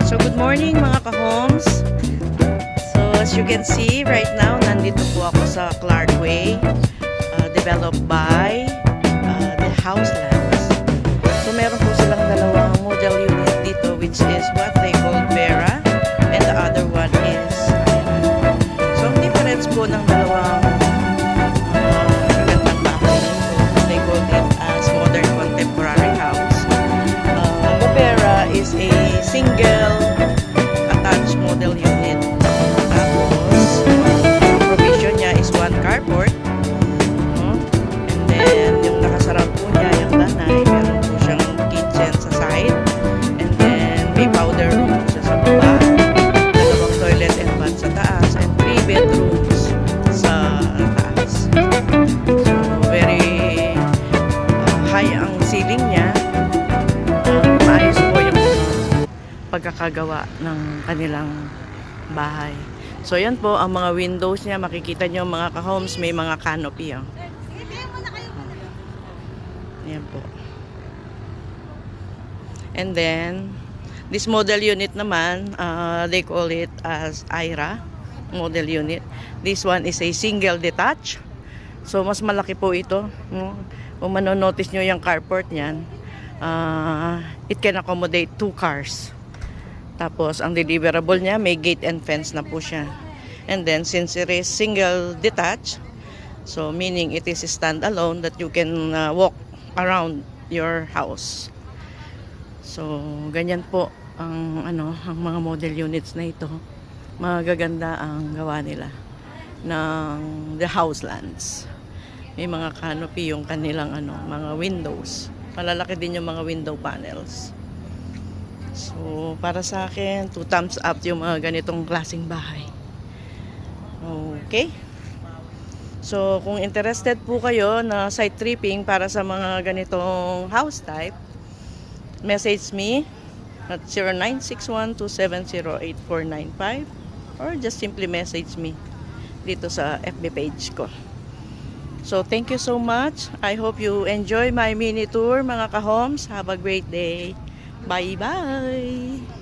So good morning mga ka-homes. So as you can see right now, nandito po ako sa Clark Way, developed by the Houselands. So meron po silang dalawang model unit dito, which is what they call Vera, and the other one is Ira. So ang difference po ng dalawang magandang bahay dito, they call it as modern contemporary house. The Vera is a single attached model unit. Tapos, ang provision niya is one carport. And then, yung nakasarap po niya, yung tanay, meron po siyang kitchen sa side. And then, may powder room po siya sa baba. Dalawang toilet and bath sa taas. And 3 bedrooms sa taas. So, very high ang ceiling niya. Maayos po yung pagkakagawa ng kanilang bahay. So yan po ang mga windows niya, makikita nyo mga ka-homes, may mga canopy. Yan po. And then this model unit naman, they call it as Ira model unit. This one is a single detached. So mas malaki po ito. Kung manonotice nyo yung carport niyan, it can accommodate 2 cars. Tapos, ang deliverable niya, may gate and fence na po siya. And then, since it is single detached, so meaning it is stand-alone that you can walk around your house. So, ganyan po ang, ang mga model units na ito. Magaganda ang gawa nila ng the Houselands. May mga canopy yung kanilang mga windows. Malalaki din yung mga window panels. So, para sa akin, 2 thumbs up yung mga ganitong klaseng bahay. Okay? So, kung interested po kayo na site tripping para sa mga ganitong house type, message me at 0961-270-8495 or just simply message me dito sa FB page ko. So, thank you so much. I hope you enjoy my mini tour, mga ka-homes. Have a great day. Bye-bye!